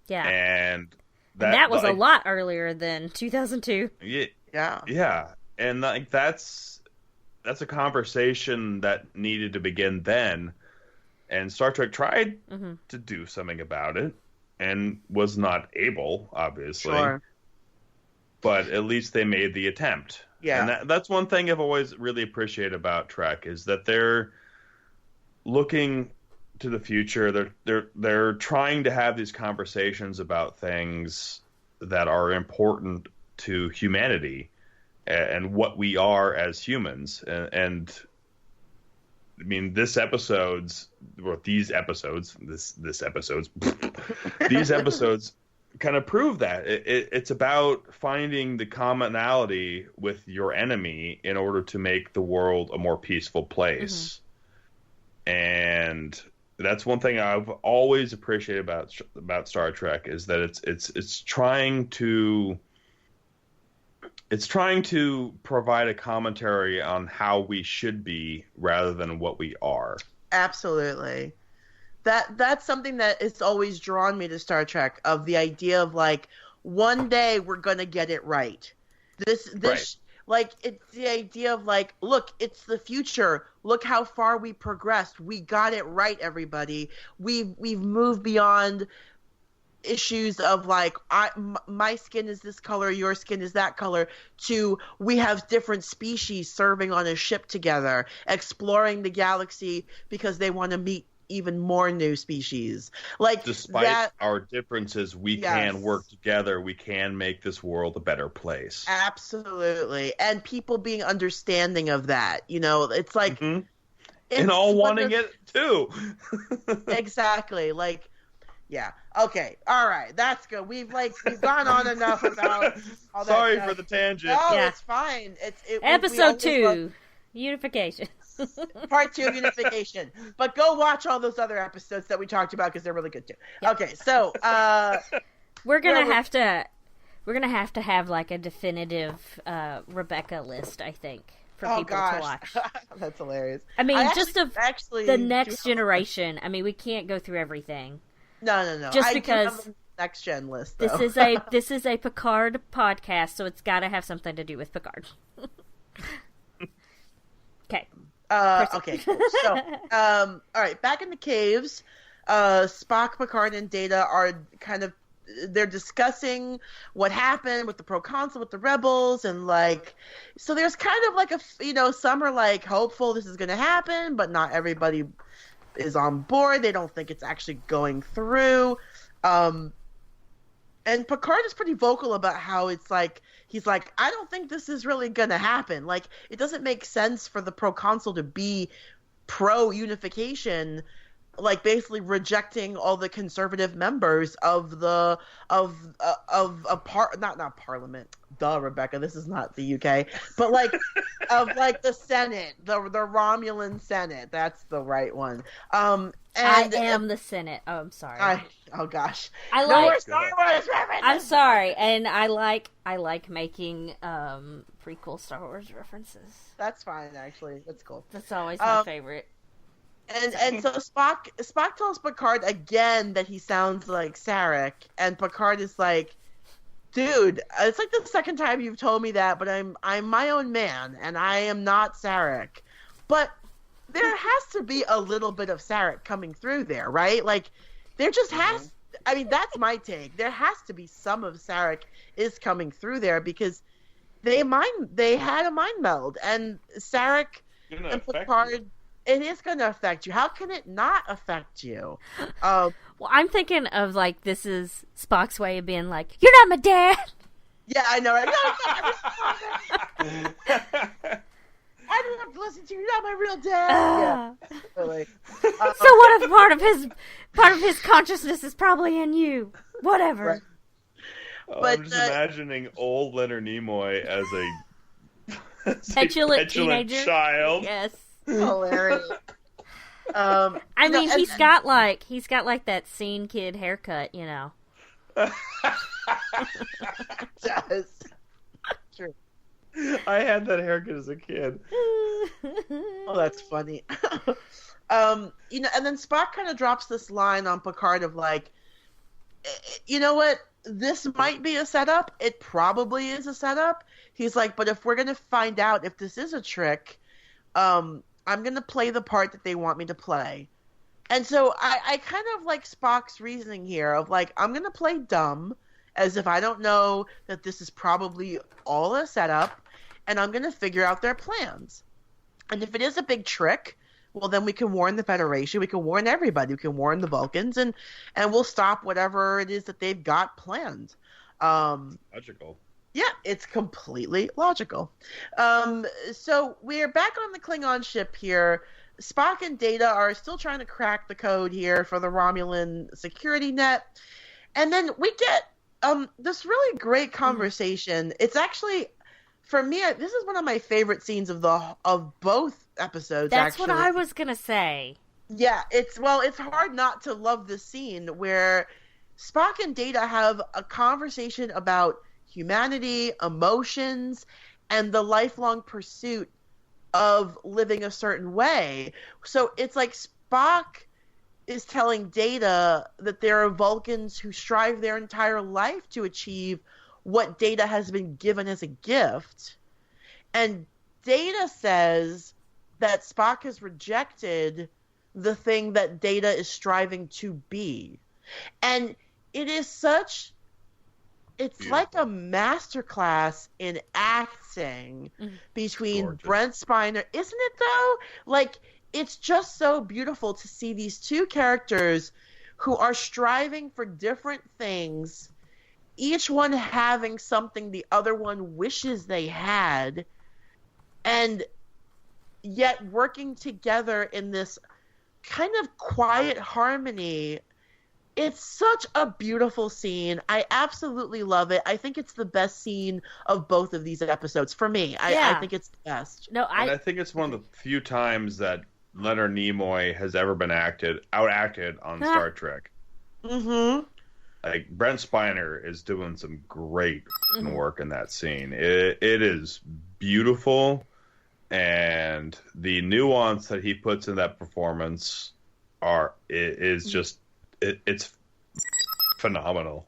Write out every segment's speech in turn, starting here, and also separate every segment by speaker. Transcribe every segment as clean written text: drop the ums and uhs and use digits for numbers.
Speaker 1: Yeah.
Speaker 2: And
Speaker 1: that was a lot earlier than 2002.
Speaker 2: Yeah. And like that's a conversation that needed to begin then. And Star Trek tried to do something about it and was not able, obviously.
Speaker 3: Sure.
Speaker 2: But at least they made the attempt.
Speaker 3: Yeah.
Speaker 2: And that's one thing I've always really appreciated about Trek is that they're looking to the future. They're trying to have these conversations about things that are important to humanity and what we are as humans. And I mean, these episodes these episodes kind of prove that it's about finding the commonality with your enemy in order to make the world a more peaceful place. And that's one thing I've always appreciated about Star Trek is that it's trying to provide a commentary on how we should be rather than what we are.
Speaker 3: Absolutely. That's something that has always drawn me to Star Trek, of the idea of like, one day we're going to get it right. This like, it's the idea of like, look, it's the future. Look how far we progressed. We got it right, everybody. We've moved beyond issues of like, my skin is this color, your skin is that color, to we have different species serving on a ship together, exploring the galaxy because they want to meet even more new species. Like,
Speaker 2: despite our differences, we can work together. We can make this world a better place.
Speaker 3: Absolutely. And people being understanding of that, you know, it's like,
Speaker 2: and all wanting it too.
Speaker 3: Exactly. Like, yeah. Okay. All right. That's good. We've gone on enough about all that.
Speaker 2: Sorry for the tangent.
Speaker 3: No, it's fine.
Speaker 1: Episode 2, Unification.
Speaker 3: Part 2 of Unification. But go watch all those other episodes that we talked about because they're really good too. Yeah. Okay, so
Speaker 1: we're gonna have to have like a definitive Rebecca list, I think, for people to watch.
Speaker 3: That's hilarious.
Speaker 1: I mean, the next generation. I mean, we can't go through everything.
Speaker 3: No.
Speaker 1: Just because
Speaker 3: next gen list. Though.
Speaker 1: This is a Picard podcast, so it's got to have something to do with Picard. Okay.
Speaker 3: Okay, cool. So, all right, back in the caves, Spock, Picard, and Data are they're discussing what happened with the proconsul, with the rebels, and like, so there's kind of like some are like hopeful this is going to happen, but not everybody is on board. They don't think it's actually going through. And Picard is pretty vocal about how it's like, he's like, I don't think this is really going to happen. Like, it doesn't make sense for the proconsul to be pro-unification, like basically rejecting all the conservative members of the not parliament. Duh, Rebecca, this is not the UK, but like of like the Senate, the Romulan Senate. That's the right one. And
Speaker 1: I am the Senate. Oh, I'm sorry.
Speaker 3: Oh gosh.
Speaker 1: I like Star Wars references. I'm sorry, and I like making prequel Star Wars references.
Speaker 3: That's fine, actually. That's cool.
Speaker 1: That's always my favorite.
Speaker 3: And so Spock tells Picard again that he sounds like Sarek, and Picard is like, dude, it's like the second time you've told me that, but I'm my own man, and I am not Sarek. But there has to be a little bit of Sarek coming through there, right? Like, there just has. I mean, that's my take. There has to be some of Sarek is coming through there because they had a mind meld, and Sarek and Picard. It is going to affect you. How can it not affect you?
Speaker 1: Well, I'm thinking of, like, this is Spock's way of being like, you're not my dad!
Speaker 3: Yeah, I know, right? I don't have to listen to you. You're not my real dad. Yeah, really.
Speaker 1: So what if part of his consciousness is probably in you? Whatever.
Speaker 3: Right.
Speaker 2: But, I'm just imagining old Leonard Nimoy as a
Speaker 1: petulant teenager
Speaker 2: child.
Speaker 1: Yes.
Speaker 3: Hilarious.
Speaker 1: I mean, he's got like that scene kid haircut, you know.
Speaker 3: Does. True.
Speaker 2: I had that haircut as a kid.
Speaker 3: Oh, that's funny. And then Spock kind of drops this line on Picard of like, you know what? This might be a setup. It probably is a setup. He's like, but if we're going to find out if this is a trick, I'm going to play the part that they want me to play. And so I kind of like Spock's reasoning here of like, I'm going to play dumb as if I don't know that this is probably all a setup, and I'm going to figure out their plans. And if it is a big trick, well, then we can warn the Federation. We can warn everybody. We can warn the Vulcans, and we'll stop whatever it is that they've got planned.
Speaker 2: Logical.
Speaker 3: Yeah, it's completely logical. So we're back on the Klingon ship here. Spock and Data are still trying to crack the code here for the Romulan security net. And then we get this really great conversation. It's actually, for me, this is one of my favorite scenes of both episodes.
Speaker 1: That's what I was gonna say.
Speaker 3: Yeah, it's hard not to love this scene where Spock and Data have a conversation about humanity, emotions, and the lifelong pursuit of living a certain way. So it's like Spock is telling Data that there are Vulcans who strive their entire life to achieve what Data has been given as a gift. And Data says that Spock has rejected the thing that Data is striving to be. And it is such... It's beautiful. Like a masterclass in acting between gorgeous. Brent Spiner. Isn't it, though? Like, it's just so beautiful to see these two characters who are striving for different things, each one having something the other one wishes they had, and yet working together in this kind of quiet harmony. It's such a beautiful scene. I absolutely love it. I think it's the best scene of both of these episodes for me. I think it's the best.
Speaker 1: No,
Speaker 2: I think it's one of the few times that Leonard Nimoy has ever been outacted on Star Trek.
Speaker 3: Mm-hmm.
Speaker 2: Like, Brent Spiner is doing some great work in that scene. It is beautiful, and the nuance that he puts in that performance is just... It's phenomenal.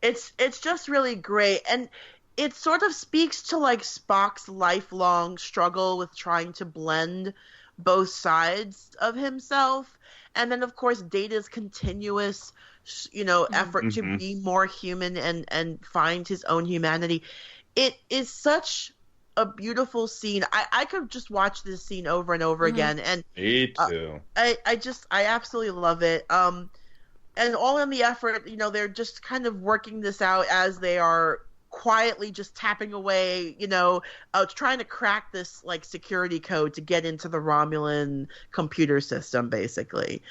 Speaker 3: It's just really great, and it sort of speaks to like Spock's lifelong struggle with trying to blend both sides of himself, and then of course Data's continuous, effort to be more human and find his own humanity. It is such a beautiful scene. I could just watch this scene over and over again, and
Speaker 2: me too.
Speaker 3: I absolutely love it. And all in the effort, they're just kind of working this out as they are quietly just tapping away, trying to crack this like security code to get into the Romulan computer system, basically.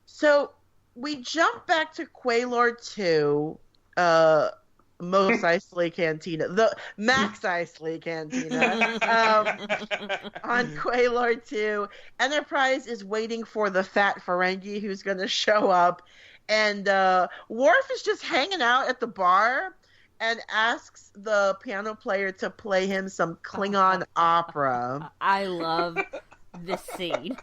Speaker 3: So we jump back to Quaylor 2, Mos Eisley Cantina, the Max Eisley Cantina, on Quaylor 2. Enterprise is waiting for the fat Ferengi who's going to show up, and Worf is just hanging out at the bar and asks the piano player to play him some Klingon opera.
Speaker 1: I love this scene.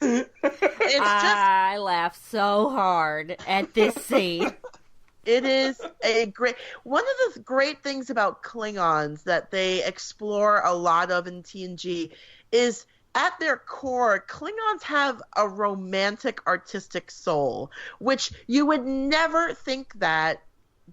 Speaker 1: I laugh so hard at this scene.
Speaker 3: It is one of the great things about Klingons that they explore a lot of in TNG is at their core, Klingons have a romantic artistic soul, which you would never think that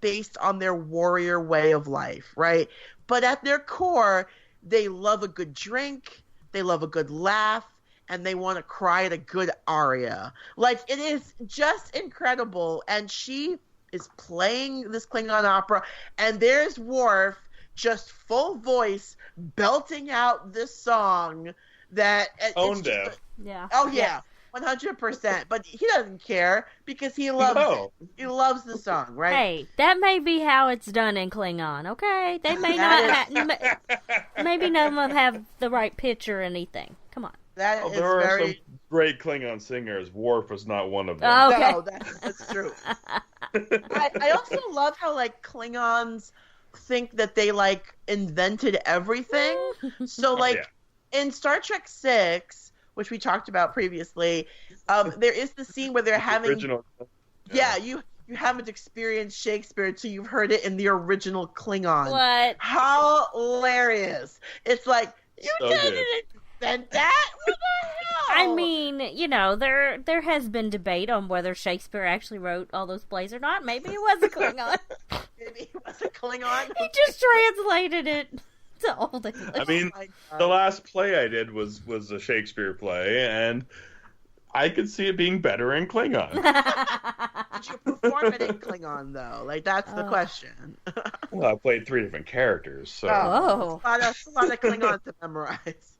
Speaker 3: based on their warrior way of life, right? But at their core, they love a good drink, they love a good laugh, and they want to cry at a good aria. Like, it is just incredible. And she is playing this Klingon opera, and there's Worf just full voice belting out this song that
Speaker 2: owned him.
Speaker 1: Yeah.
Speaker 3: Oh yeah, 100%. But he doesn't care because he loves it. He loves the song, right?
Speaker 1: Hey, that may be how it's done in Klingon. Okay, they may not. Maybe none of them have the right pitch or anything. Come on.
Speaker 3: That is
Speaker 2: there are some great Klingon singers. Worf is not one of them.
Speaker 1: Okay.
Speaker 3: No, that's true. I also love how like Klingons think that they like invented everything. So like in Star Trek 6, which we talked about previously, there is the scene where they're having
Speaker 2: original.
Speaker 3: Yeah, you haven't experienced Shakespeare until you've heard it in the original Klingon.
Speaker 1: What?
Speaker 3: How hilarious! It's like you
Speaker 2: So
Speaker 3: didn't
Speaker 2: good.
Speaker 3: invent that. What the hell?
Speaker 1: I mean, there has been debate on whether Shakespeare actually wrote all those plays or not. Maybe it was a Klingon.
Speaker 3: Maybe he was a Klingon.
Speaker 1: He just translated it to Old English.
Speaker 2: I mean, the last play I did was a Shakespeare play, and I could see it being better in Klingon.
Speaker 3: Did you perform it in Klingon, though? Like, that's the question.
Speaker 2: Well, I played 3 different characters, so...
Speaker 1: Oh.
Speaker 3: It's a lot of Klingon to memorize.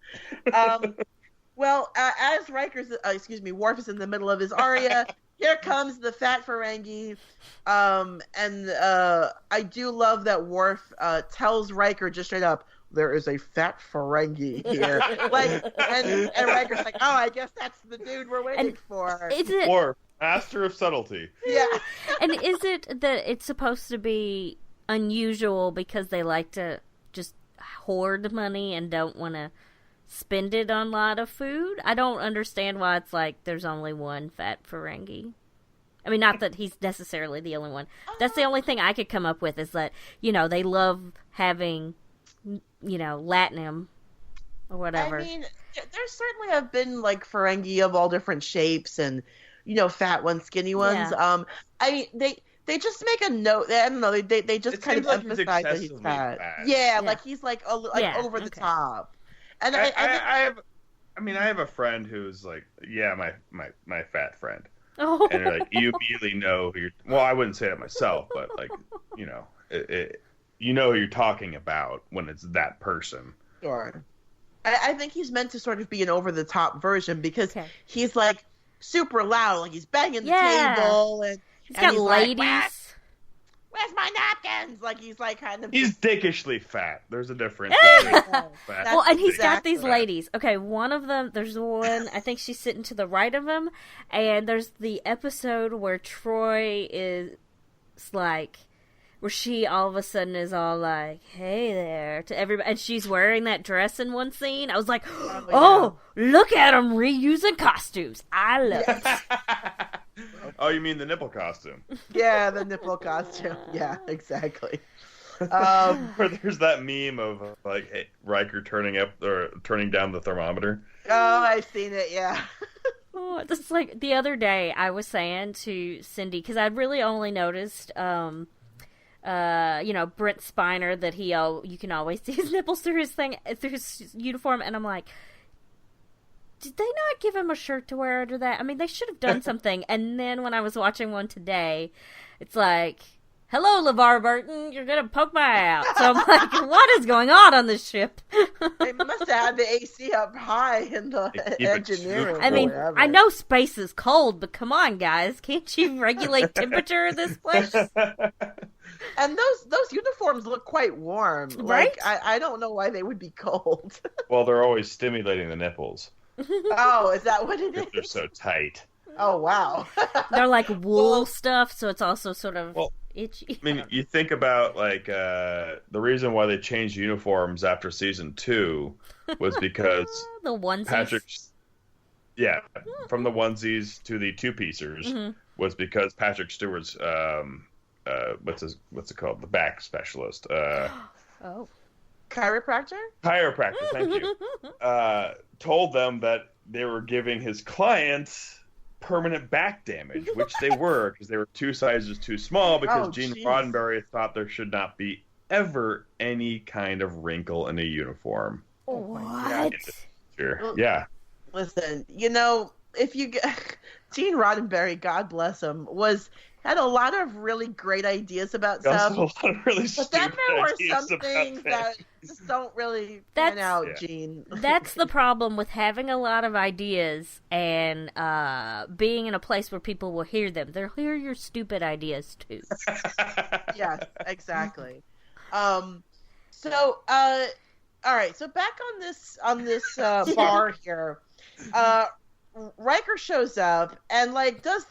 Speaker 3: Well, as Worf is in the middle of his aria, here comes the fat Ferengi, and I do love that Worf tells Riker just straight up, there is a fat Ferengi here. And Riker's like, oh, I guess that's the dude we're waiting for.
Speaker 1: Is it...
Speaker 2: Or master of subtlety.
Speaker 3: Yeah.
Speaker 1: And is it that it's supposed to be unusual because they like to just hoard money and don't want to spend it on a lot of food? I don't understand why it's like there's only one fat Ferengi. I mean, not that he's necessarily the only one. That's the only thing I could come up with is that, they love having, Latinum or whatever.
Speaker 3: I mean, there certainly have been, like, Ferengi of all different shapes and, fat ones, skinny ones.
Speaker 1: Yeah.
Speaker 3: I mean, they just make a note. I don't know. They just kind of emphasize that he's fat. Yeah, like he's like over the top. And I
Speaker 2: have a friend who's like, my fat friend.
Speaker 1: Oh.
Speaker 2: And you're like, you immediately know who you're. Well, I wouldn't say it myself, but like, you know who you're talking about when it's that person.
Speaker 3: Sure. I think he's meant to sort of be an over the top version because he's like super loud, like he's banging the table and
Speaker 1: he's got ladies.
Speaker 3: Like, where's my napkins? Like he's like kind of.
Speaker 2: He's dickishly fat. There's a difference.
Speaker 1: Well, and he's got these ladies. Okay, one of them. There's one. I think she's sitting to the right of him, and there's the episode where Troy is like, where she all of a sudden is all like, "Hey there" to everybody, and she's wearing that dress in one scene. I was like, "Oh, look at them reusing costumes. I love it."
Speaker 2: Oh, you mean the nipple costume?
Speaker 3: Yeah, the nipple costume. Yeah, exactly.
Speaker 2: Where there's that meme of like Riker turning up or turning down the thermometer.
Speaker 3: Oh, I've seen it. Yeah.
Speaker 1: Oh, it's like the other day I was saying to Cindy because I'd really only noticed, Brent Spiner that you can always see his nipples through his uniform, and I'm like, did they not give him a shirt to wear under that? I mean, they should have done something. And then when I was watching one today, it's like, hello, LeVar Burton, you're going to poke my eye out. So I'm like, what is going on this ship?
Speaker 3: They must have had the AC up high in the engineering.
Speaker 1: I mean, I know space is cold, but come on, guys. Can't you regulate temperature of this place?
Speaker 3: And those uniforms look quite warm.
Speaker 1: Right?
Speaker 3: Like, I don't know why they would be cold.
Speaker 2: Well, they're always stimulating the nipples.
Speaker 3: Oh, is that what it is?
Speaker 2: They're so tight.
Speaker 3: Oh, wow.
Speaker 1: They're like wool stuff, so it's also sort of itchy.
Speaker 2: I mean, you think about like the reason why they changed uniforms after season 2 was because
Speaker 1: the onesies.
Speaker 2: Patrick's from the onesies to the two-piecers was because Patrick Stewart's what's it called? The back specialist.
Speaker 3: Chiropractor,
Speaker 2: thank you. Told them that they were giving his clients permanent back damage, which they were, because they were 2 sizes too small, because Gene Roddenberry thought there should not be ever any kind of wrinkle in a uniform.
Speaker 1: What?
Speaker 2: Sure. Yeah.
Speaker 3: Listen, if you Gene Roddenberry, God bless him, had a lot of really great ideas about stuff.
Speaker 2: A lot of really
Speaker 3: but then there were some
Speaker 2: about
Speaker 3: things that just don't really pan out, Gene.
Speaker 1: That's the problem with having a lot of ideas and being in a place where people will hear them. They'll hear your stupid ideas too.
Speaker 3: Yes, exactly. All right. So back on this bar here, Riker shows up and does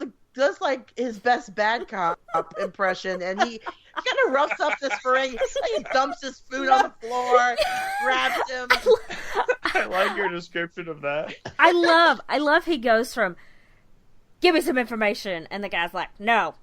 Speaker 3: his best bad cop impression, and he kind of roughs up this Ferengi. He dumps his food on the floor, grabs him.
Speaker 2: I like your description of that.
Speaker 1: I love he goes from, give me some information, and the guy's like, no,